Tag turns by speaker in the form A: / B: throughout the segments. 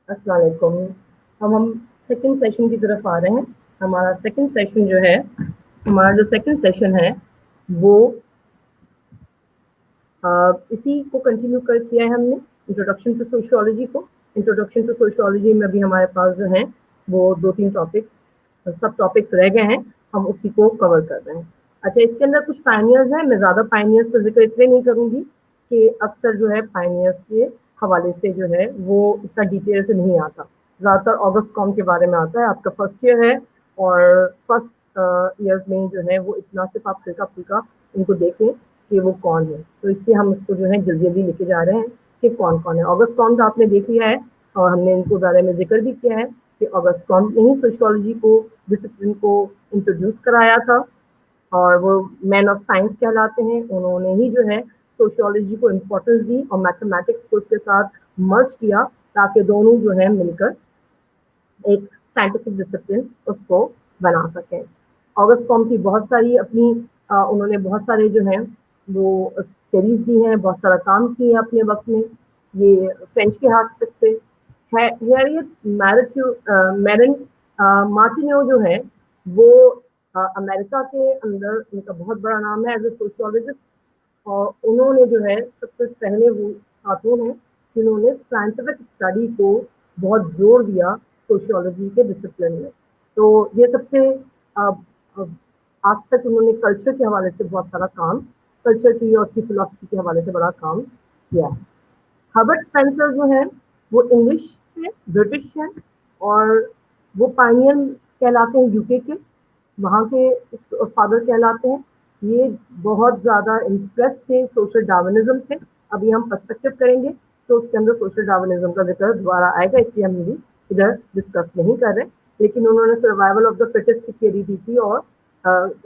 A: السلام علیکم. ہم سیکنڈ سیشن کی طرف آ رہے ہیں. ہمارا سیکنڈ سیشن جو ہے وہ اسی کو کنٹینیو کیا ہے ہم نے انٹروڈکشن ٹو سوشیولوجی کو. انٹروڈکشن ٹو سوشیولوجی میں بھی ہمارے پاس جو ہیں وہ 2-3 ٹاپکس سب ٹاپکس رہ گئے ہیں, ہم اسی کو کور کر رہے ہیں. اچھا, اس کے اندر کچھ پائنیئرز ہیں. میں زیادہ پائنیئرز کا ذکر اس لیے نہیں کروں گی کہ اکثر جو ہے پائنیئرز کے حوالے سے جو ہے وہ اتنا ڈیٹیل سے نہیں آتا. زیادہ تر آگسٹ کام کے بارے میں آتا ہے. آپ کا فرسٹ ایئر ہے اور فرسٹ ایئر میں جو ہے وہ اتنا صرف آپ پھلکا پھلکا ان کو دیکھیں کہ وہ کون ہے. تو اس لیے ہم اس کو جو ہے جلدی جلدی لے کے جا رہے ہیں کہ کون کون ہے. آگسٹ کام تو آپ نے دیکھ لیا ہے اور ہم نے ان کو بارے میں ذکر بھی کیا ہے کہ آگسٹ کام نے ہی سوشیولوجی کو ڈسپلن کو انٹروڈیوس کرایا تھا اور وہ مین آف سائنس کہلاتے ہیں. انہوں نے ہی جو ہے سوشیولوجی کو امپورٹنس دی اور میتھمیٹکس کو اس کے ساتھ مرج کیا تاکہ دونوں جو ہے مل کر ایک سائنٹیفک ڈسپلن اس کو بنا سکیں. آگسٹ کام کی بہت ساری اپنی انہوں نے بہت سارے جو ہیں وہ تھیریز دی ہیں, بہت سارا کام کیے ہیں اپنے وقت میں. یہ فرینچ کے ہاتھ تک سے ہیریٹ میرن مارٹینو جو ہے وہ امریکہ کے اندر ان کا بہت بڑا نام ہے ایز اے سوشیولوجسٹ. اور انہوں نے جو ہے سب سے پہلے وہ خاتون ہیں جنہوں نے سائنٹیفک اسٹڈی کو بہت زور دیا سوشیولوجی کے ڈسپلن میں. تو یہ سب سے آسپیکٹ انہوں نے کلچر کے حوالے سے بہت سارا کام, کلچر کی اور فلاسفی کے حوالے سے بڑا کام کیا ہے. ہربرٹ اسپینسر جو ہیں وہ انگلش ہیں, برٹش ہیں اور وہ پائنیئر کہلاتے ہیں UK کے, وہاں کے فادر کہلاتے ہیں. یہ بہت زیادہ امپریس تھے سوشل ڈارونزم سے. ابھی ہم پرسپیکٹو کریں گے تو اس کے اندر سوشل ڈارونزم کا ذکر دوبارہ آئے گا, اس لیے ہم بھی ادھر ڈسکس نہیں کر رہے. لیکن انہوں نے سروائیول آف دا فٹسٹ کی تھیوری دی تھی اور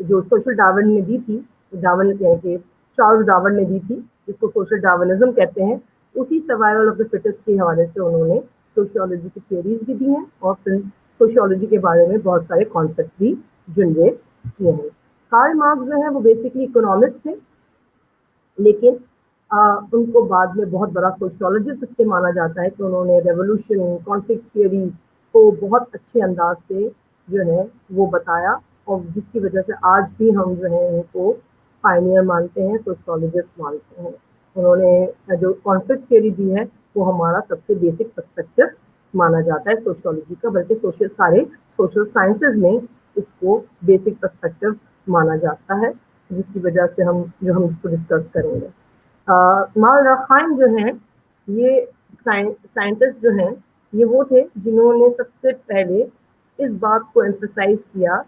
A: جو سوشل ڈارون نے دی تھی, ڈارون کہ چارلز ڈارون نے دی تھی جس کو سوشل ڈارونزم کہتے ہیں, اسی سروائیول آف دا فٹسٹ کے حوالے سے انہوں نے سوشیولوجی کی تھیوریز بھی دی ہیں اور پھر سوشیولوجی کے بارے میں بہت سارے کانسیپٹ بھی جنریٹ کیے ہیں. کارل مارکس جو ہے وہ بیسکلی اکنامسٹ تھے لیکن ان کو بعد میں بہت بڑا سوشیولوجسٹ اس کے مانا جاتا ہے کہ انہوں نے ریولوشن کانفلکٹ تھیوری کو بہت اچھے انداز سے جو ہے وہ بتایا اور جس کی وجہ سے آج بھی ہم جو ہے ان کو پائنیئر مانتے ہیں, سوشیولوجسٹ مانتے ہیں. انہوں نے جو کانفلکٹ تھیوری دی ہے وہ ہمارا سب سے بیسک پرسپیکٹو مانا جاتا ہے سوشیولوجی کا, بلکہ سارے سوشل سائنسز میں اس کو بیسک پرسپیکٹو مانا جاتا ہے, جس کی وجہ سے ہم اس کو ڈسکس کریں گے. مال رخائن جو ہیں یہ سائنٹسٹ جو ہیں یہ وہ تھے جنہوں نے سب سے پہلے اس بات کو ایمفسائز کیا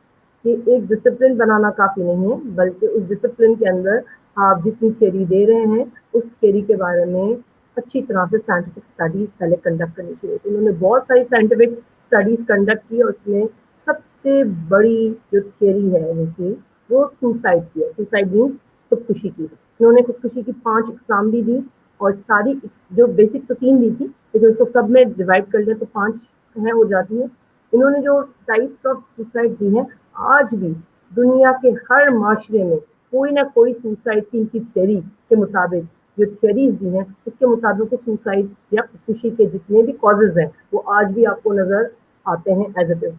A: کہ ایک ڈسپلن بنانا کافی نہیں ہے, بلکہ اس ڈسپلن کے اندر آپ جتنی تھیوری دے رہے ہیں اس تھیوری کے بارے میں اچھی طرح سے سائنٹیفک اسٹڈیز پہلے کنڈکٹ کرنی چاہیے. انہوں نے بہت ساری سائنٹیفک اسٹڈیز کنڈکٹ کی اور اس میں سب سے بڑی جو تھیوری ہے ان کی وہ سوسائڈ کی ہے. سوسائڈ مینس خودکشی کی. انہوں نے خودکشی کی 5 اقسام بھی دی اور ساری جو بیسک تو 3 دی تھی لیکن اس کو سب میں ڈیوائڈ کر لیں تو 5 ہو جاتی ہے. انہوں نے جو ٹائپس آف سوسائڈ دی ہیں آج بھی دنیا کے ہر معاشرے میں کوئی نہ کوئی سوسائڈ کی ان کی تھیوری کے مطابق جو تھیوریز دی ہیں اس کے مطابق سوسائڈ یا خودکشی کے جتنے بھی کازز ہیں وہ آج بھی آپ کو نظر آتے ہیں ایز اٹ از.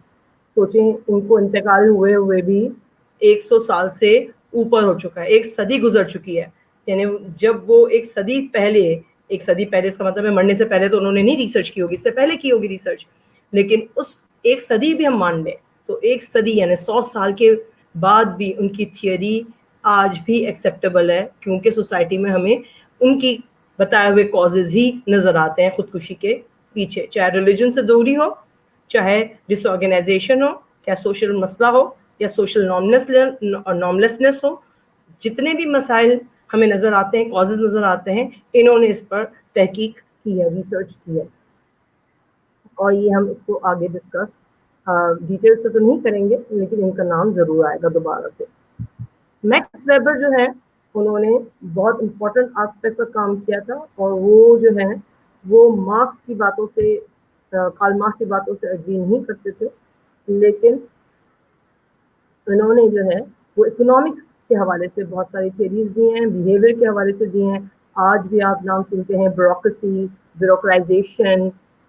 A: سوچیں ان کو انتقال ہوئے بھی 100 سال سے اوپر ہو چکا ہے, 1 صدی گزر چکی ہے. یعنی جب وہ 1 صدی پہلے اس کا مطلب ہے مرنے سے پہلے تو انہوں نے نہیں ریسرچ کی ہوگی, اس سے پہلے کی ہوگی ریسرچ, لیکن اس 1 صدی بھی ہم مان لیں تو 1 صدی یعنی 100 سال کے بعد بھی ان کی تھیوری آج بھی ایکسیپٹیبل ہے, کیونکہ سوسائٹی میں ہمیں ان کی بتائے ہوئے کازز ہی نظر آتے ہیں خودکشی کے پیچھے, چاہے ریلیجن سے دوری ہو, چاہے ڈس آرگنائزیشن ہو, یا سوشل مسئلہ ہو, یا سوشل نارملیسنس ہو. جتنے بھی مسائل ہمیں نظر آتے ہیں, کازز نظر آتے ہیں, انہوں نے اس پر تحقیق کی ہے, ریسرچ کی ہے. اور یہ ہم اس کو آگے ڈسکس ڈیٹیل سے تو نہیں کریں گے لیکن ان کا نام ضرور آئے گا دوبارہ سے. میکس ویبر جو ہے انہوں نے بہت امپورٹنٹ آسپیکٹ پر کام کیا تھا اور وہ جو ہے وہ مارکس کی باتوں سے کارل مارکس کی باتوں سے اگری نہیں کرتے تھے, لیکن انہوں نے جو ہے وہ اکنامکس کے حوالے سے بہت ساری تھیوریز دی ہیں, بیہیویئر کے حوالے سے دی ہیں. آج بھی آپ نام سنتے ہیں بیوروکریسی, بیوروکرائزیشن,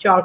A: 4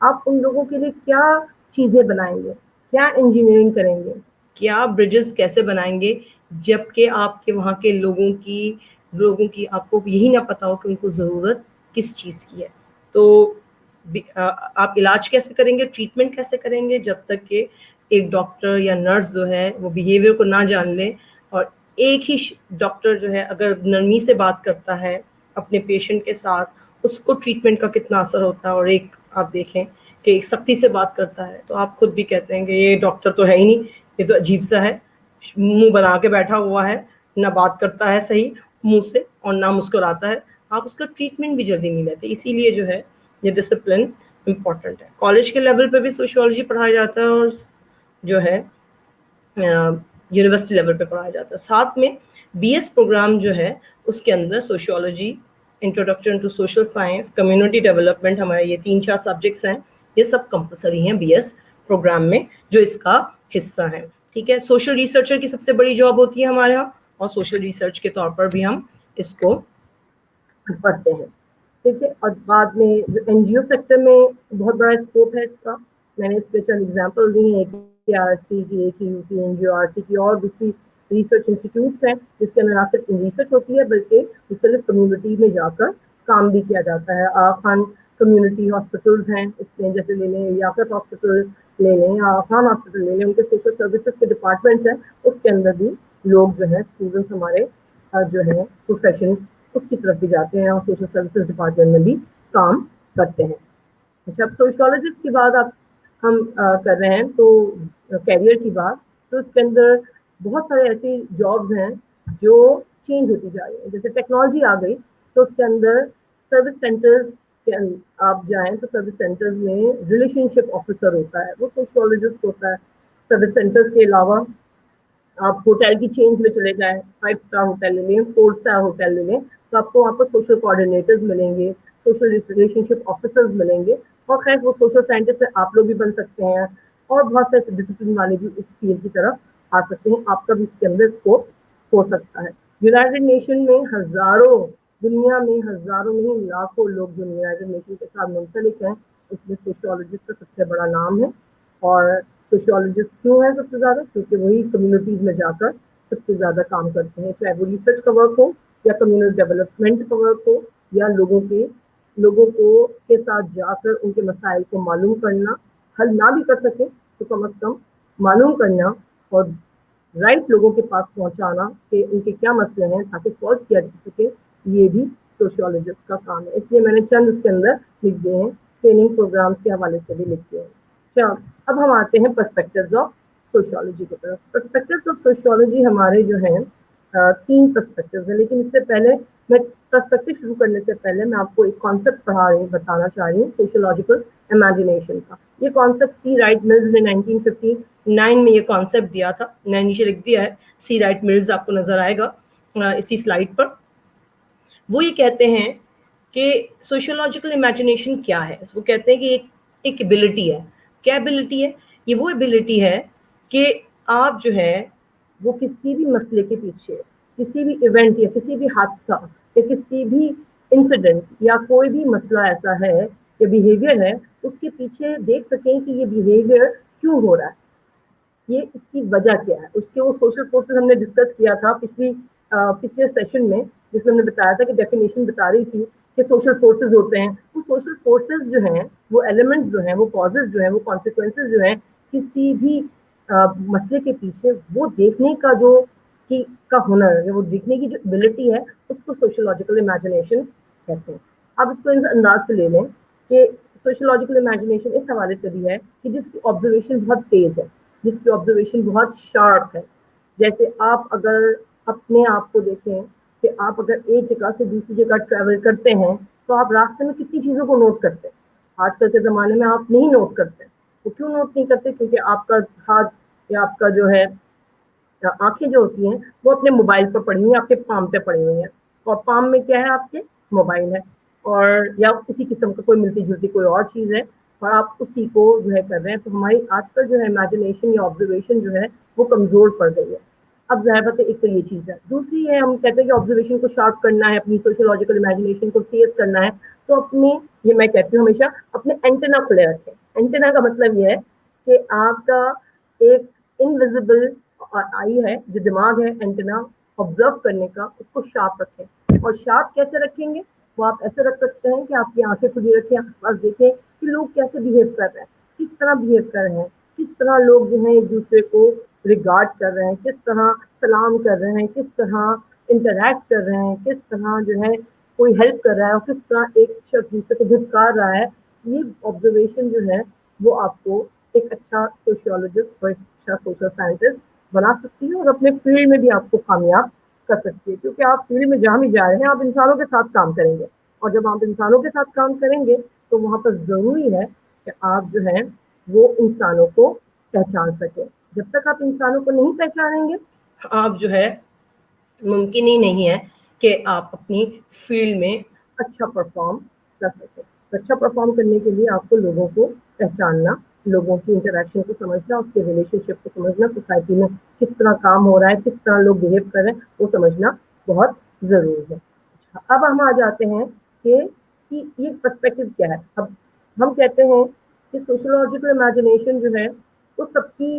A: آپ ان لوگوں کے لیے کیا چیزیں بنائیں گے, کیا انجینئرنگ کریں گے, کیا برجز کیسے بنائیں گے, جب کہ آپ کے وہاں کے لوگوں کی آپ کو یہی نہ پتا ہو کہ ان کو ضرورت کس چیز کی ہے. تو آپ علاج کیسے کریں گے, ٹریٹمنٹ کیسے کریں گے, جب تک کہ ایک ڈاکٹر یا نرس جو ہے وہ بیہیویئر کو نہ جان لے. اور ایک ہی ڈاکٹر جو ہے اگر نرمی سے بات کرتا ہے اپنے پیشنٹ کے ساتھ, اس کو ٹریٹمنٹ کا کتنا اثر ہوتا ہے. اور ایک آپ دیکھیں کہ ایک سختی سے بات کرتا ہے تو آپ خود بھی کہتے ہیں کہ یہ ڈاکٹر تو ہے ہی نہیں, یہ تو عجیب سا ہے, منہ بنا کے بیٹھا ہوا ہے, نہ بات کرتا ہے صحیح منہ سے اور نہ مسکراتا ہے. آپ اس کا ٹریٹمنٹ بھی جلدی نہیں لیتے. اسی لیے جو ہے یہ ڈسپلن امپورٹنٹ ہے. کالج کے لیول پہ بھی سوشیولوجی پڑھایا جاتا ہے اور جو ہے یونیورسٹی لیول پہ پڑھایا جاتا ہے. ساتھ میں بی ایس پروگرام جو ہے اس کے اندر sociology, introduction to social science, community development, ہمارے یہ 3-4 سبجیکٹس ہیں. یہ سب کمپلسری ہیں بی ایس پروگرام میں جو اس کا حصہ ہے. ٹھیک ہے. سوشل ریسرچر کی سب سے بڑی جاب ہوتی ہے ہمارے یہاں, اور سوشل ریسرچ کے طور پر بھی ہم اس کو پڑھتے ہیں. ٹھیک ہے. اور بعد میں این جی او سیکٹر میں بہت بڑا اسکوپ ہے اس کا. میں نے اس پہ چند ایگزامپل دی ہیں, ایک آر ایس پی کی, ایک کی N G O R C کی, اور دوسری ریسرچ انسٹیٹیوٹس ہیں جس کے اندر نہ صرف ریسرچ ہوتی ہے بلکہ مختلف کمیونٹی میں جا کر کام بھی کیا جاتا ہے. خان کمیونٹی ہاسپٹلز ہیں اس میں, جیسے لے لیں یاقوت ہاسپٹل لے لیں, خان ہاسپٹل لے لیں, ان کے سوشل سروسز کے ڈپارٹمنٹس ہیں. اس کے اندر بھی لوگ جو ہے اسٹوڈنٹس ہمارے جو ہے پروفیشن اس کی طرف بھی جاتے ہیں اور سوشل سروسز ڈپارٹمنٹ میں بھی کام کرتے ہیں. اچھا, اب سوشولوجسٹ کی بات آپ ہم کر رہے ہیں تو کیریئر کی بات, تو اس کے اندر بہت سارے ایسی جابز ہیں جو چینج ہوتی جا رہی ہیں. جیسے ٹیکنالوجی آ گئی تو اس کے اندر سروس سینٹرز کے آپ جائیں تو سروس سینٹرز میں ریلیشن شپ آفیسر ہوتا ہے, وہ سوشیولوجسٹ ہوتا ہے. سروس سینٹرز کے علاوہ آپ ہوٹل کی چینز میں چلے جائیں, 5 اسٹار ہوٹل لے لیں, 4 اسٹار ہوٹل لے لیں, تو آپ کو وہاں پر سوشل کوآرڈینیٹرز ملیں گے, سوشل ریلیشن شپ آفیسرز ملیں گے. اور خیر وہ سوشل سائنٹسٹ میں آپ لوگ بھی بن سکتے ہیں, اور بہت سے ایسے ڈسپلن والے بھی اس فیلڈ کی طرف آ سکتے ہیں. آپ کا بھی اس کے اندر اسکوپ ہو سکتا ہے. یونائٹڈ نیشن میں ہزاروں, دنیا میں ہزاروں نہیں لاکھوں لوگ جو یونائٹڈ نیشن کے ساتھ منسلک ہیں, اس میں سوشیولوجسٹ کا سب سے بڑا نام ہے. اور سوشیولوجسٹ کیوں ہے سب سے زیادہ, کیونکہ وہی کمیونٹیز میں جا کر سب سے زیادہ کام کرتے ہیں, چاہے وہ ریسرچ کا ورک ہو یا کمیونٹی ڈیولپمنٹ کا ورک ہو, یا لوگوں کو کے ساتھ جا کر ان کے مسائل کو معلوم کرنا, حل نہ بھی کر سکیں تو کم از کم معلوم کرنا اور رائٹ لوگوں کے پاس پہنچانا کہ ان کے کیا مسئلے ہیں تاکہ سالو کیا جا سکے. یہ بھی سوشیولوجسٹ کا کام ہے. اس لیے میں نے چند اس کے اندر لکھ دیے ہیں, ٹریننگ پروگرامس کے حوالے سے بھی لکھ دیے ہیں. اچھا, اب ہم آتے ہیں پرسپیکٹیوز آف سوشیولوجی کی طرف. پرسپیکٹیوز آف سوشیولوجی ہمارے جو ہیں 3 پرسپیکٹیوز ہیں, لیکن اس سے پہلے میں پرسپیکٹیو شروع کرنے سے پہلے میں آپ کو ایک کانسیپٹ بتانا چاہ رہی ہوں, سوشیولوجیکل امیجنیشن کا. یہ کانسیپٹ سی رائٹ ملز نے 1959 میں یہ کانسیپٹ دیا تھا. میں نیچے لکھ دیا ہے سی رائٹ ملز, آپ کو نظر آئے گا اسی سلائڈ پر. وہ یہ کہتے ہیں کہ سوشیولوجیکل امیجنیشن کیا ہے. وہ کہتے ہیں کہ ایک ایبلٹی ہے. کیا ایبلٹی ہے؟ یہ وہ ایبلٹی ہے کہ آپ جو ہے وہ کسی بھی مسئلے کے پیچھے, کسی بھی ایونٹ یا کسی بھی حادثہ یا کسی بھی انسیڈنٹ یا کوئی بھی مسئلہ ایسا ہے یا بیہیویئر ہے, اس کے پیچھے دیکھ سکیں کہ یہ بیہیویئر کیوں ہو رہا ہے, یہ اس کی وجہ کیا ہے. اس کے وہ سوشل فورسز ہم نے ڈسکس کیا تھا پچھلے سیشن میں, جس میں ہم نے بتایا تھا کہ ڈیفینیشن بتا رہی تھی کہ سوشل فورسز ہوتے ہیں. وہ سوشل فورسز جو ہیں, وہ ایلیمنٹس جو ہیں, وہ کازز جو ہیں, وہ کانسیکوینسز جو ہیں کسی بھی مسئلے کے پیچھے, وہ دیکھنے کا جو کا ہنر ہے, وہ دیکھنے کی جو ایبلٹی ہے, اس کو سوشیولوجیکل امیجنیشن کہتے ہیں. اب اس کو اس انداز سے لے لیں کہ سوشیولوجیکل امیجنیشن اس حوالے سے بھی ہے کہ جس کی آبزرویشن بہت تیز ہے, جس کی آبزرویشن بہت شارپ ہے. جیسے آپ اگر اپنے آپ کو دیکھیں کہ آپ اگر ایک جگہ سے دوسری جگہ ٹریول کرتے ہیں تو آپ راستے میں کتنی چیزوں کو نوٹ کرتے ہیں. آج کل کے زمانے میں آپ نہیں نوٹ کرتے. وہ کیوں نوٹ نہیں کرتے؟ کیونکہ آپ کا ہاتھ یا آپ کا جو ہے آنکھیں جو ہوتی ہیں وہ اپنے موبائل پر پڑی ہوئی ہیں, آپ کے پام پہ پڑی ہوئی ہیں, اور پام میں کیا ہے, آپ کے موبائل ہے, اور یا کسی قسم کا کوئی ملتی جلتی کوئی اور چیز ہے, اور آپ اسی کو جو ہے کر رہے ہیں. تو ہماری آج کل جو ہے امیجنیشن یا آبزرویشن جو ہے وہ کمزور پڑ گئی ہے. اب ظاہر بات ہے ایک تو یہ چیز ہے، دوسری ہے ہم کہتے ہیں کہ آبزرویشن کو شارپ کرنا ہے، اپنی سوشولوجیکل امیجنیشن کو تیز کرنا ہے، تو اپنے یہ میں کہتی ہوں ہمیشہ اپنے اینٹینا کھلے رکھیں. اینٹینا کا مطلب یہ ہے کہ آپ کا ایک انویزیبل آئی ہے جو دماغ ہے، اینٹینا آبزرو کرنے کا، اس کو شارپ رکھیں. اور شارپ کیسے رکھیں گے؟ وہ آپ ایسے رکھ سکتے ہیں کہ آپ کی آنکھیں کھلی رکھیں، آس پاس دیکھیں کہ لوگ کیسے بہیو کر رہے ہیں، کس طرح بہیو کر رہے ہیں، کس طرح لوگ جو ہیں ایک دوسرے کو ریگارڈ کر رہے ہیں، کس طرح سلام کر رہے ہیں، کس طرح انٹریکٹ کر رہے ہیں، کس طرح جو ہے کوئی ہیلپ کر رہا ہے اور کس طرح ایک شخص دوسرے کو دھتکار رہا ہے. یہ آبزرویشن جو ہے وہ آپ کو ایک اچھا سوشیولوجسٹ اور ایک اچھا سوشل سائنٹسٹ بنا سکتی ہے، اور اپنے فیلڈ میں بھی آپ کو کامیاب کر سکتی ہے. کیونکہ آپ فیلڈ میں جہاں بھی جا رہے ہیں آپ انسانوں کے ساتھ کام کریں گے، اور جب آپ انسانوں کے ساتھ کام کریں گے تو وہاں پر ضروری ہے کہ آپ جو ہے وہ انسانوں کو پہچان سکیں. جب تک آپ انسانوں کو نہیں پہچانیں گے آپ جو ہے ممکن ہی نہیں ہے کہ آپ اپنی فیلڈ میں اچھا پرفارم کر سکیں. اچھا پرفارم کرنے کے لیے آپ کو لوگوں کو پہچاننا، لوگوں کی انٹریکشن کو سمجھنا، اس کے ریلیشن شپ کو سمجھنا، سوسائٹی میں کس طرح کام ہو رہا ہے، کس طرح لوگ بہیو کر رہے ہیں، وہ سمجھنا بہت ضروری ہے. اب ہم آ جاتے ہیں کہ یہ پرسپیکٹو کیا ہے. اب ہم کہتے ہیں کہ سوشولوجیکل امیجنیشن جو ہے وہ سب کی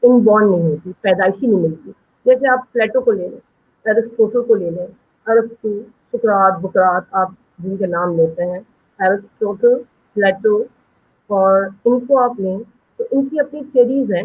A: ان بورن نہیں ہوتی، پیدائشی نہیں ملتی. جیسے آپ پلیٹو کو لے لیں، ایرسٹوٹل کو لے لیں، ارسطو، سقراط، بقراط، آپ جن کے نام لیتے ہیں، ایرسٹوٹل، پلیٹو، اور ان کو آپ لیں تو ان کی اپنی تھیوریز ہیں،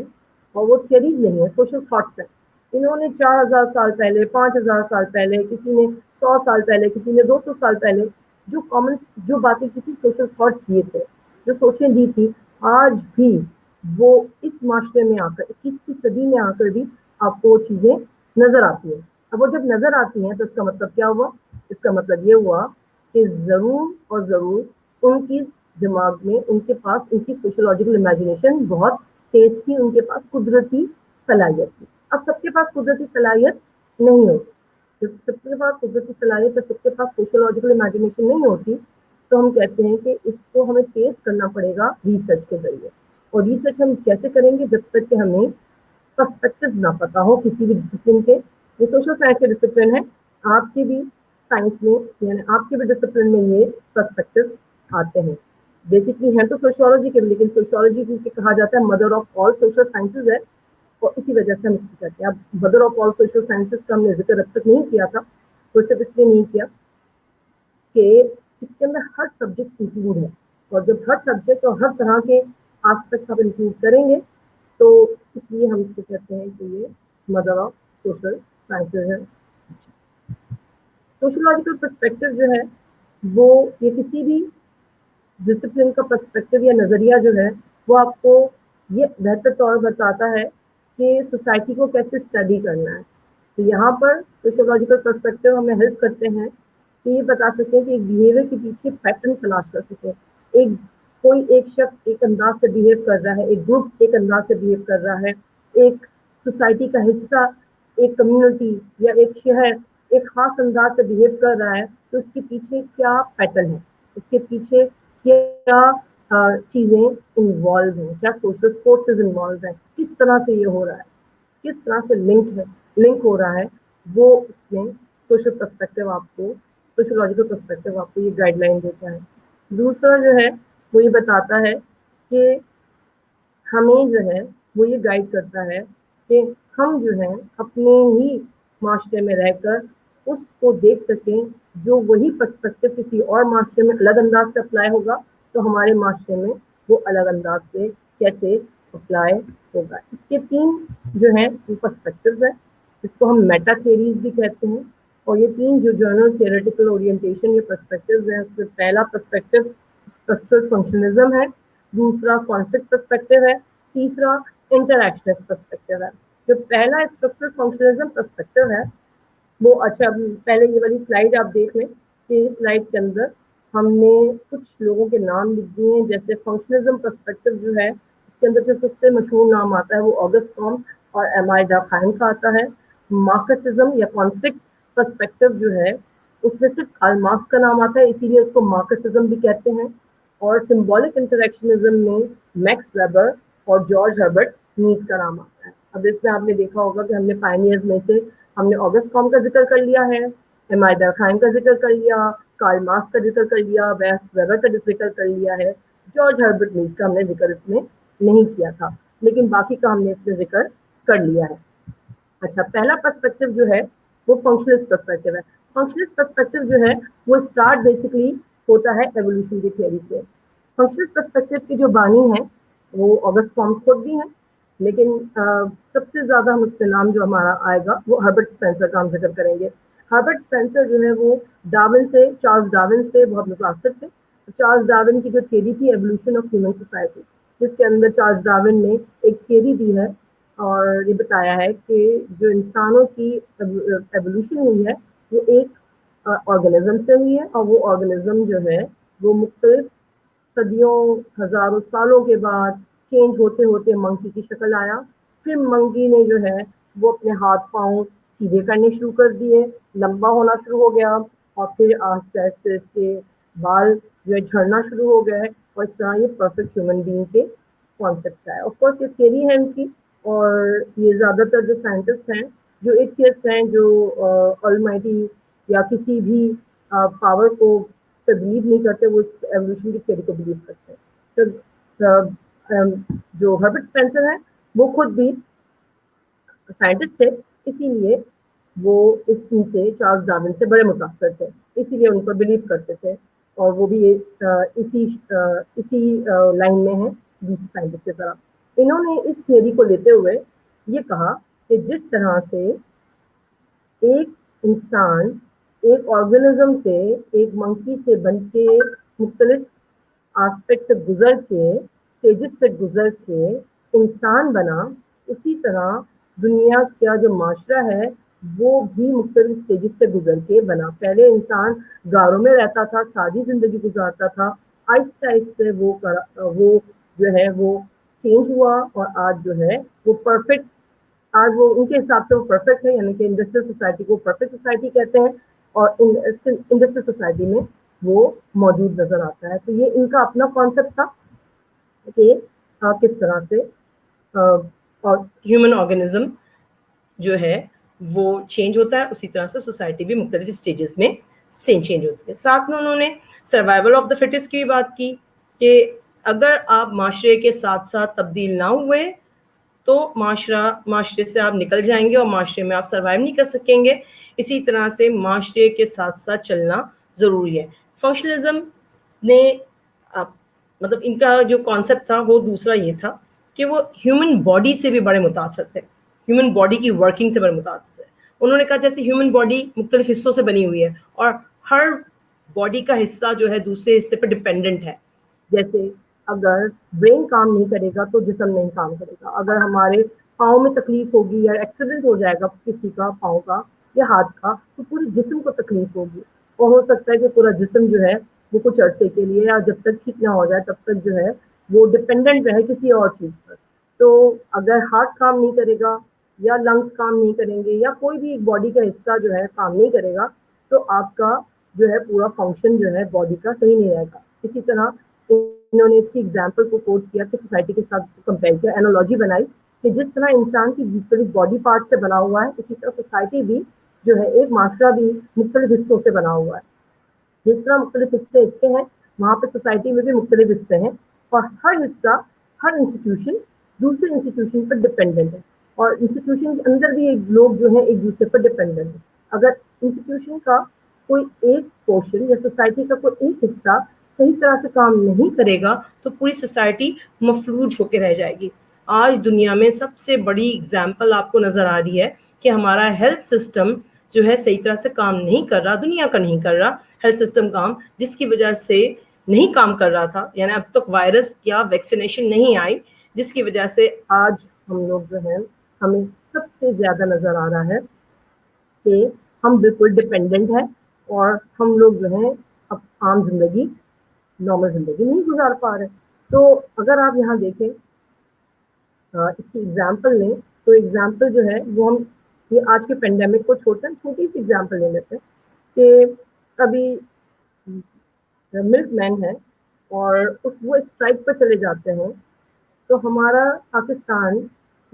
A: اور وہ تھیوریز نہیں ہیں، سوشل تھاٹس ہیں. انہوں نے 4000 سال پہلے، 5000 سال پہلے، کسی نے 100 سال پہلے، کسی نے 200 سال پہلے جو کامن جو باتیں کی تھی، سوشل تھاٹس دیے تھے، جو سوچیں دی تھی، آج بھی وہ اس معاشرے میں آ کر 21ویں صدی میں آ کر بھی آپ کو وہ چیزیں نظر آتی ہیں. اب وہ جب نظر آتی ہیں تو اس کا مطلب کیا ہوا؟ اس کا مطلب یہ ہوا کہ ضرور اور ضرور ان کی دماغ میں، ان کے پاس ان کی سوشولوجیکل امیجنیشن بہت تیز تھی، ان کے پاس قدرتی صلاحیت تھی. اب سب کے پاس قدرتی صلاحیت نہیں ہوتی. جب سب کے پاس قدرتی صلاحیت اور سب کے پاس سوشولوجیکل امیجنیشن نہیں ہوتی تو ہم کہتے ہیں کہ اس کو ہمیں تیز کرنا پڑے گا ریسرچ کے ذریعے. اور ریسرچ ہم کیسے کریں گے؟ جب تک کہ ہمیں پرسپیکٹوز نہ پتا ہو کسی بھی ڈسپلن کے. یہ سوشل سائنس کے ڈسپلن ہے، آپ کے بھی سائنس میں یعنی آپ کے بھی ڈسپلن میں یہ پرسپیکٹوز آتے ہیں. بیسکلی ہیں تو سوشیولوجی کے، لیکن سوشیولوجی کی کہا جاتا ہے mother of all social sciences ہے، اور اسی وجہ سے ہم اس کو کہتے ہیں. اب mother of all social sciences کا ہم نے ذکر اب تک نہیں کیا تھا، تو صرف اس لیے نہیں کیا کہ اس کے اندر ہر سبجیکٹ انکلوڈ ہے، اور جب ہر سبجیکٹ اور ہر طرح کے آسپیکٹ آپ انکلوڈ کریں گے تو اس لیے ہم اس کو کہتے ہیں کہ یہ مدر آف سوشل سائنسز ہے. سوشولوجیکل پرسپیکٹو جو ہے وہ یہ کسی بھی ڈسپلن کا پرسپیکٹو یا نظریہ جو ہے وہ آپ کو یہ بہتر طور بتاتا ہے کہ سوسائٹی کو کیسے اسٹڈی کرنا ہے. تو یہاں پر سوشولوجیکل پرسپیکٹو ہمیں ہیلپ کرتے ہیں کہ یہ بتا سکیں کہ ایک بیہیویئر کے پیچھے پیٹرن تلاش کر سکیں. کوئی ایک شخص ایک انداز سے بہیو کر رہا ہے، ایک گروپ ایک انداز سے بہیو کر رہا ہے، ایک سوسائٹی کا حصہ، ایک کمیونٹی یا ایک شہر ایک خاص انداز سے بہیو کر رہا ہے، تو اس کے پیچھے کیا پیٹرن ہے، اس کے پیچھے کیا چیزیں انوالو ہیں، کیا سوشل فورسز انوالو ہیں، کس طرح سے یہ ہو رہا ہے، کس طرح سے لنک ہو رہا ہے. وہ اس میں سوشل پرسپیکٹو آپ کو، سوشولوجیکل پرسپیکٹو آپ کو یہ گائیڈ لائن دیتا ہے. دوسرا جو ہے وہ یہ بتاتا ہے کہ ہمیں جو ہے وہ یہ گائیڈ کرتا ہے کہ ہم جو ہے اپنے ہی معاشرے میں رہ کر اس کو دیکھ سکیں جو وہی پرسپیکٹو کسی اور معاشرے میں الگ انداز سے اپلائی ہوگا تو ہمارے معاشرے میں وہ الگ انداز سے کیسے اپلائی ہوگا. اس کے 3 جو ہیں وہ پرسپیکٹوز ہیں، جس کو ہم میٹا تھیوریز بھی کہتے ہیں. اور یہ 3 جو جرنل تھیوریٹیکل اورینٹیشن یہ پرسپیکٹوز ہیں، اس میں پہلا پرسپیکٹو اسٹرکچرل فنکشنزم ہے، دوسرا کانفلکٹ پرسپیکٹو ہے، تیسرا انٹریکشنسٹ پرسپیکٹو ہے. جو پہلا اسٹرکچرل فنکشنزم پرسپیکٹو ہے وہ اچھا پہلے یہ والی سلائیڈ آپ دیکھ لیں کہ اس سلائیڈ کے اندر ہم نے کچھ لوگوں کے نام لکھ دیے ہیں. جیسے فنکشنزم پرسپیکٹو جو ہے اس کے اندر جو سب سے مشہور نام آتا ہے وہ آگسٹ کامٹ اور ایمائی ڈرکہائم کا آتا ہے. مارکسزم یا کانفلکٹ پرسپیکٹو جو ہے اس میں صرف کارل مارکس کا نام آتا ہے، اسی لیے اس کو مارکسزم بھی کہتے ہیں. اور سمبولک انٹریکشنزم میں میکس ویبر اور جارج ہربرٹ میڈ کا نام آتا ہے. اب اس میں آپ نے دیکھا ہوگا کہ ہم نے پائنیئرز میں سے ہم نے آگسٹ کام کا ذکر کر لیا ہے, امیڈا خان کا ذکر کر لیا, کارل مارکس کا ذکر کر لیا, میکس ویبر کا ذکر کر لیا ہے, جارج ہربرٹ میڈ کا ہم نے ذکر اس میں نہیں کیا تھا, لیکن باقی کا ہم نے اس میں ذکر کر لیا ہے. اچھا, پہلا پرسپیکٹو جو ہے وہ فنکشنلسٹ پرسپیکٹو ہے. فنکشنلسٹ پرسپیکٹو جو ہے وہ اسٹارٹ بیسکلی ہوتا ہے ایوولوشن کی تھیوری سے. فنکشنلسٹ پرسپیکٹو کے جو بانی ہیں وہ آگسٹ کامٹ خود بھی ہیں, لیکن سب سے زیادہ ہم اس پہ نام جو ہمارا آئے گا وہ ہربرٹ اسپینسر کا ہم ذکر کریں گے. ہربرٹ اسپینسر جو ہے وہ ڈارون سے, چارلز ڈارون سے بہت متاثر تھے. چارلز ڈارون کی جو تھیوری تھی ایوولوشن آف ہیومن سوسائٹی, جس کے اندر چارلز ڈارون نے ایک تھیوری دی ہے اور یہ بتایا ہے کہ جو انسانوں کی ایوولوشن ہوئی ہے وہ ایک آرگنزم سے ہوئی ہے, اور وہ آرگنزم جو ہے وہ مختلف صدیوں ہزاروں سالوں کے بعد چینج ہوتے ہوتے منکی کی شکل آیا. پھر منکی نے جو ہے وہ اپنے ہاتھ پاؤں سیدھے کرنے شروع کر دیے, لمبا ہونا شروع ہو گیا, اور پھر آہستہ آہستہ اس کے بال جو ہے جھڑنا شروع ہو گئے, اور اس طرح یہ پرفیکٹ ہیومن بینگ کے کانسیپٹس آئے. آف کورس یہ تھیوری ہے ان کی, اور یہ زیادہ تر جو سائنٹسٹ ہیں, جو ایتھیسٹ ہیں, جو آلمائٹی یا کسی بھی پاور کو بلیو نہیں کرتے, وہ اس ایوولوشن کی تھیوری کو بلیو کرتے ہیں. تو جو ہربرٹ اسپینسر ہیں وہ خود بھی سائنٹسٹ تھے, اسی لیے وہ اس ان سے چارلز ڈارون سے بڑے متاثر تھے, اسی لیے ان کو بلیو کرتے تھے, اور وہ بھی اسی لائن میں ہیں دوسری سائنٹسٹ کی طرح. انہوں نے اس تھیوری کو لیتے ہوئے یہ کہا کہ جس طرح سے ایک انسان ایک آرگنزم سے, ایک منکی سے بن کے, مختلف آسپیکٹ سے گزر کے, اسٹیجز سے گزر کے انسان بنا, اسی طرح دنیا کا جو معاشرہ ہے وہ بھی مختلف اسٹیجز سے گزر کے بنا. پہلے انسان غاروں میں رہتا تھا, سادی زندگی گزارتا تھا, آہستہ آہستہ وہ جو ہے وہ چینج ہوا, اور آج جو ہے وہ پرفیکٹ, آج وہ ان کے حساب سے وہ پرفیکٹ ہے, یعنی کہ انڈسٹریل سوسائٹی کو پرفیکٹ سوسائٹی کہتے ہیں, اور انڈسٹریل سوسائٹی میں وہ موجود نظر آتا ہے. تو یہ ان کا اپنا کانسیپٹ تھا کہ کس طرح سے اور ہیومن آرگنزم جو ہے وہ چینج ہوتا ہے, اسی طرح سے سوسائٹی بھی مختلف اسٹیجز میں چینج ہوتی ہے. ساتھ میں انہوں نے سروائیول آف دا فٹسٹ کی بھی بات کی کہ اگر آپ معاشرے کے ساتھ ساتھ تبدیل نہ ہوئے تو معاشرے سے آپ نکل جائیں گے, اور معاشرے میں آپ سروائیو نہیں کر سکیں گے. اسی طرح سے معاشرے کے ساتھ ساتھ چلنا ضروری ہے. فنکشنلزم نے مطلب ان کا جو کانسیپٹ تھا وہ دوسرا یہ تھا کہ وہ ہیومن باڈی سے بھی بڑے متاثر تھے, ہیومن باڈی کی ورکنگ سے بڑے متاثر ہے. انہوں نے کہا جیسے ہیومن باڈی مختلف حصوں سے بنی ہوئی ہے, اور ہر باڈی کا حصہ جو ہے دوسرے حصے پہ ڈپینڈنٹ ہے. جیسے اگر برین کام نہیں کرے گا تو جسم نہیں کام کرے گا, اگر ہمارے پاؤں میں تکلیف ہوگی یا ایکسیڈنٹ ہو جائے گا کسی کا پاؤں کا یا ہاتھ کا, تو پورے جسم کو تکلیف ہوگی, اور ہو سکتا ہے کہ پورا جسم جو ہے وہ کچھ عرصے کے لیے یا جب تک ٹھیک نہ ہو جائے تب تک جو ہے وہ ڈپینڈنٹ رہے کسی اور چیز پر. تو اگر ہارٹ کام نہیں کرے گا یا لنگس کام نہیں کریں گے یا کوئی بھی باڈی کا حصہ جو ہے کام نہیں کرے گا, تو آپ کا جو ہے پورا فنکشن جو ہے باڈی کا صحیح نہیں رہے گا. اسی طرح انہوں نے اس کی ایگزامپل کو کوٹ کیا کہ سوسائٹی کے ساتھ کمپیئر کیا, اینالوجی بنائی کہ جس طرح انسان کی مختلف باڈی پارٹ سے بنا ہوا ہے, اسی طرح سوسائٹی بھی جو ہے, ایک معاشرہ بھی مختلف حصوں سے بنا ہوا ہے. جس طرح مختلف حصے اس کے ہیں, وہاں پہ سوسائٹی میں بھی مختلف حصے ہیں, اور ہر حصہ, ہر انسٹیٹیوشن دوسرے انسٹیٹیوشن پر ڈپینڈنٹ ہے, اور انسٹیٹیوشن کے اندر بھی لوگ جو ہیں ایک دوسرے پر ڈپینڈنٹ ہیں. اگر انسٹیٹیوشن کا کوئی ایک پورشن یا سوسائٹی کا کوئی ایک حصہ صحیح طرح سے کام نہیں کرے گا تو پوری سوسائٹی مفلوج ہو کے رہ جائے گی. آج دنیا میں سب سے بڑی اگزامپل آپ کو نظر آ رہی ہے کہ ہمارا ہیلتھ سسٹم جو ہے صحیح طرح سے کام نہیں کر رہا, دنیا کا نہیں کر رہا ہیلتھ سسٹم کام, جس کی وجہ سے نہیں کام کر رہا تھا, یعنی اب تک وائرس یا ویکسینیشن نہیں آئی, جس کی وجہ سے آج ہم لوگ جو ہیں ہمیں سب سے زیادہ نظر آ رہا ہے کہ ہم بالکل ڈپینڈنٹ ہیں, اور ہم لوگ جو ہیں اب عام زندگی, نارمل زندگی نہیں گزار پا رہے. تو اگر آپ یہاں دیکھیں اس کی ایگزامپل لیں, تو ایگزامپل جو ہے وہ ہم یہ آج کے پینڈیمک کو چھوڑتے ہیں, چھوٹی سی ایگزامپل لے لیتے ہیں کہ ابھی ملک مین ہے اور وہ اسٹرائک پر چلے جاتے ہیں, تو ہمارا پاکستان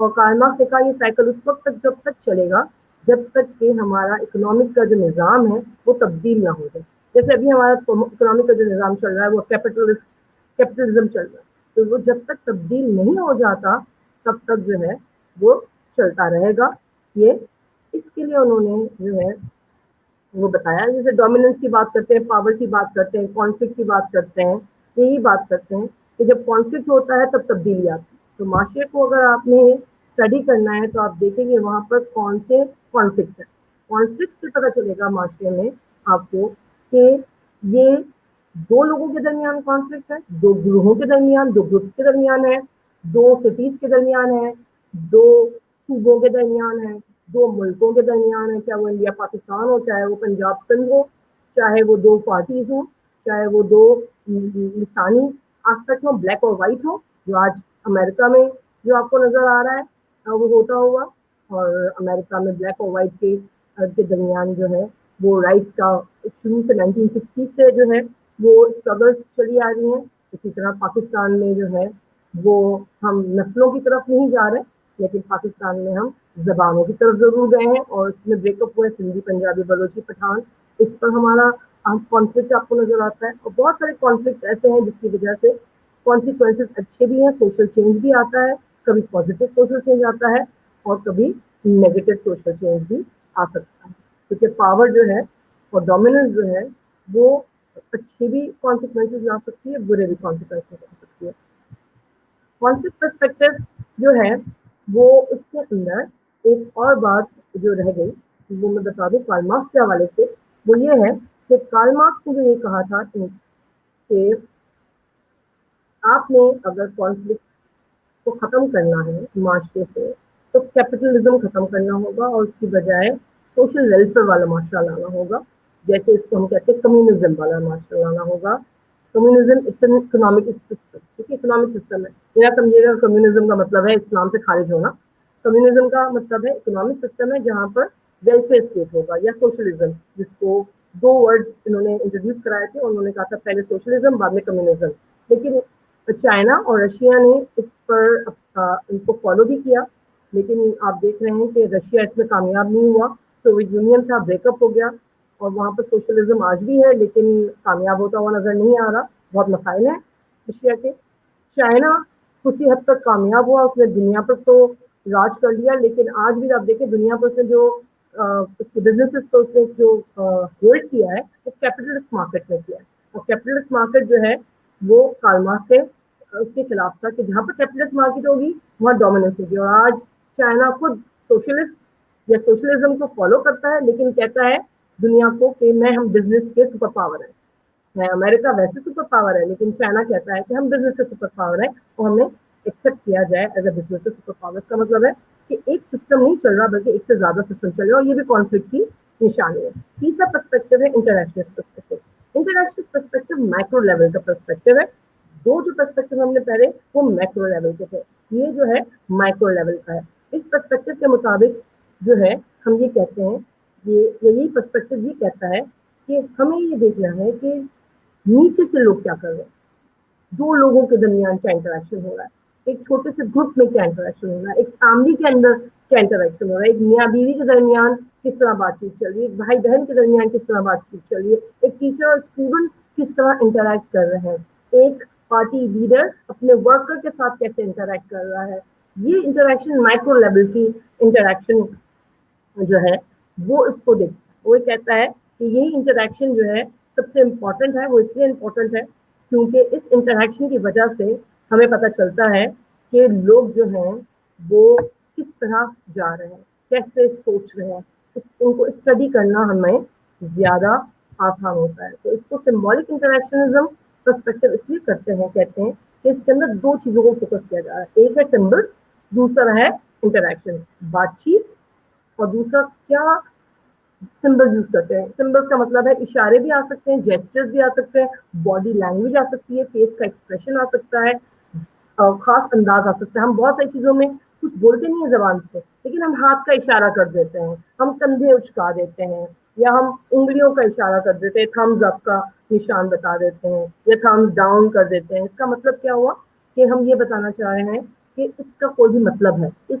A: اور کارل مارکس نے کہا یہ سائیکل اس وقت تک جب تک چلے گا جب تک کہ ہمارا اکنامک کا جو نظام ہے وہ تبدیل نہ ہو جائے. جیسے ابھی ہمارا اکنامک کا جو نظام چل رہا ہے وہ کیپٹلزم چل رہا ہے, تو وہ جب تک تبدیل نہیں ہو جاتا تب تک جو ہے وہ چلتا رہے گا. یہ اس کے لیے انہوں نے جو ہے وہ بتایا, جیسے ڈومیننس کی بات کرتے ہیں, پاور کی بات کرتے ہیں, کانفلکٹ کی بات کرتے ہیں, یہی بات کرتے ہیں کہ جب کانفلکٹ ہوتا ہے تب تبدیلی آتی ہے. تو معاشرے کو اگر آپ نے اسٹڈی کرنا ہے تو آپ دیکھیں گے وہاں پر کون سے کانفلکٹس ہیں. کانفلکٹ سے پتہ چلے گا معاشرے میں آپ کو کہ یہ دو لوگوں کے درمیان کانفلکٹ ہے, دو گروہوں کے درمیان, دو گروپس کے درمیان ہے, دو سٹیز کے درمیان ہے, دو صوبوں کے درمیان ہے, دو ملکوں کے درمیان ہے, چاہے وہ انڈیا پاکستان ہو, چاہے وہ پنجاب سندھ ہو, چاہے وہ دو پارٹیز ہوں, چاہے وہ دو لسانی آسپیکٹ ہو, بلیک اور وائٹ ہو, جو آج امریکہ میں جو آپ کو نظر آ رہا ہے وہ ہوتا ہوا. اور امریکہ میں بلیک اور وائٹ کے درمیان جو ہے وہ رائٹس کا شروع سے 1960 سے جو ہے وہ اسٹرگلس چلی آ رہی ہیں. اسی طرح پاکستان میں جو ہے وہ ہم نسلوں کی طرف نہیں جا رہے, لیکن پاکستان میں ہم زبانوں کی طرف ضرور گئے ہیں, اور اس میں بریک اپ ہوئے سندھی, پنجابی, بلوچی, پٹھان. اس پر ہمارا کانفلکٹ آپ کو نظر آتا ہے, اور بہت سارے کانفلکٹ ایسے ہیں جس کی وجہ سے کانسیکوینسز اچھے بھی ہیں, سوشل چینج بھی آتا ہے, کبھی پازیٹیو سوشل چینج آتا ہے اور کبھی نیگیٹو سوشل چینج بھی آ سکتا ہے. کیونکہ پاور جو ہے اور ڈومیننس جو ہے وہ اچھے بھی کانسیکوینسز لا سکتی ہے, برے بھی کانسیکوینسز لا سکتی ہے. کانفلکٹ پرسپیکٹو جو ہے وہ اس کے اندر ایک اور بات جو رہ گئی وہ میں بتا دوں کارل مارکس کے حوالے سے, وہ یہ ہے کہ کارل مارکس نے جو یہ کہا تھا کہ آپ نے اگر کانفلکٹ کو ختم کرنا ہے معاشرے سے تو کیپٹلزم ختم کرنا ہوگا اور اس کی بجائے سوشل ویلفیئر والا معاشرہ لانا ہوگا. جیسے اس کو ہم کہتے ہیں کمیونزم والا معاشرہ لانا ہوگا. Communism it's an economic system, ٹھیک ہے, اکنامک سسٹم ہے. میرا سمجھیے گا کمیونزم کا مطلب ہے اسلام سے خارج ہونا. کمیونزم کا مطلب ہے اکنامک سسٹم ہے جہاں پر ویلفیئر اسٹیٹ ہوگا, یا سوشلزم, جس کو دو ورڈ انہوں نے انٹروڈیوس کرائے تھے. انہوں نے کہا تھا پہلے سوشلزم بعد میں کمیونزم, لیکن چائنا اور رشیا نے اس پر ان کو فالو بھی کیا, لیکن آپ دیکھ رہے ہیں کہ رشیا اس میں کامیاب نہیں ہوا. سوویت یونین تھا, بریک اپ ہو گیا, اور وہاں پر سوشلزم آج بھی ہے لیکن کامیاب ہوتا ہوا نظر نہیں آ رہا. بہت مسائل ہیں رشیا کے. چائنا کسی حد تک کامیاب ہوا, اس نے دنیا پر تو راج کر لیا, لیکن آج بھی آپ دیکھیں دنیا پر اس نے جو بزنسز کو اس نے جو ہولڈ کیا ہے وہ کیپٹلسٹ مارکیٹ میں کیا ہے. اور کیپٹلسٹ مارکیٹ جو ہے وہ کارل مارکس سے اس کے خلاف تھا کہ جہاں پر کیپٹلسٹ مارکیٹ ہوگی وہاں ڈومیننس ہوگی. اور آج چائنا خود سوشلسٹ یا سوشلزم کو فالو کرتا ہے, لیکن کہتا ہے دنیا کو کہ ہم بزنس کے سپر پاور ہیں. امریکہ ویسے سپر پاور ہے, لیکن چائنا کہتا ہے کہ ہم بزنس کے سپر پاور ہیں اور ہمیں ایکسپٹ کیا جائے ایز اے بزنس کے سپر پاور. کا مطلب ہے کہ ایک سسٹم نہیں چل رہا بلکہ ایک سے زیادہ سسٹم چل رہا ہے, اور یہ بھی کانفلکٹ کی نشانی ہے. تیسرا پرسپیکٹو ہے international perspective. International perspective micro level کا پرسپیکٹو ہے. دو جو پرسپیکٹو ہم نے پہلے وہ میکرو لیول کے تھے, یہ جو ہے مائکرو لیول کا ہے. اس پرسپیکٹو کے مطابق جو ہے ہم یہ کہتے ہیں, یہی پرسپیکٹو یہ کہتا ہے کہ ہمیں یہ دیکھنا ہے کہ نیچے سے لوگ کیا کر رہے ہیں, دو لوگوں کے درمیان کیا انٹریکشن ہو رہا ہے, ایک چھوٹے سے گروپ میں کیا انٹریکشن ہو رہا ہے, ایک فیملی کے اندر کیا انٹریکشن ہو رہا ہے, ایک میاں بیوی کے درمیان کس طرح بات چیت چل رہی ہے, ایک بھائی بہن کے درمیان کس طرح بات چیت چل رہی ہے, ایک ٹیچر اور اسٹوڈنٹ کس طرح انٹریکٹ کر رہے ہیں, ایک پارٹی لیڈر اپنے ورکر کے ساتھ کیسے انٹریکٹ کر رہا ہے. یہ انٹریکشن مائکرو لیول کی انٹریکشن جو ہے وہ اس کو دیکھتا ہے. وہ کہتا ہے کہ یہی انٹریکشن جو ہے سب سے امپورٹنٹ ہے. وہ اس لیے امپورٹنٹ ہے کیونکہ اس انٹریکشن کی وجہ سے ہمیں پتہ چلتا ہے کہ لوگ جو ہیں وہ کس طرح جا رہے ہیں, کیسے سوچ رہے ہیں. ان کو اسٹڈی کرنا ہمیں زیادہ آسان ہوتا ہے. تو اس کو سمبولک انٹریکشنزم پرسپیکٹو اس لیے کرتے ہیں, کہتے ہیں کہ اس کے اندر دو چیزوں کو فوکس کیا جا رہا ہے. ایک ہے سمبلس, دوسرا ہے انٹریکشن, بات چیت, اور دوسرا کیا سمبلز یوز کرتے ہیں. سمبلز کا مطلب ہے اشارے بھی آ سکتے ہیں, جیسچرز بھی آ سکتے ہیں, باڈی لینگویج آ سکتی ہے, فیس کا ایکسپریشن آ سکتا ہے, خاص انداز آ سکتا ہے. ہم بہت ساری چیزوں میں کچھ بولتے نہیں ہیں زبان سے, لیکن ہم ہاتھ کا اشارہ کر دیتے ہیں, ہم کندھے اچکا دیتے ہیں, یا ہم انگلیوں کا اشارہ کر دیتے ہیں, تھمز اپ کا نشان بتا دیتے ہیں, یا تھمز ڈاؤن کر دیتے ہیں. اس کا مطلب کیا ہوا کہ ہم یہ بتانا چاہ رہے ہیں کہ اس کا کوئی بھی مطلب ہے, اس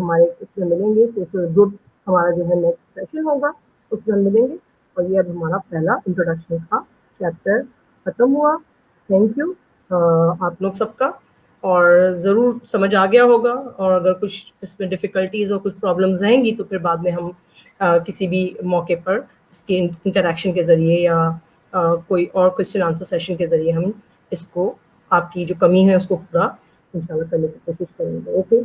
A: ہمارے اس میں ملیں گے. سوشل گڈ ہمارا جو ہے نیکسٹ سیشن ہوگا, اس میں ہم ملیں گے. اور یہ اب ہمارا پہلا انٹروڈکشن کا چیپٹر ختم ہوا. تھینک یو آپ لوگ سب کا, اور ضرور سمجھ آ گیا ہوگا. اور اگر کچھ اس میں ڈفیکلٹیز اور کچھ پرابلمز رہیں گی تو پھر بعد میں ہم کسی بھی موقع پر اس کے انٹریکشن کے ذریعے یا کوئی اور کوشچن آنسر سیشن کے ذریعے ہم اس کو, آپ کی جو کمی ہے اس کو پورا انشاءاللہ کرنے کی کوشش کریں گے. اوکے.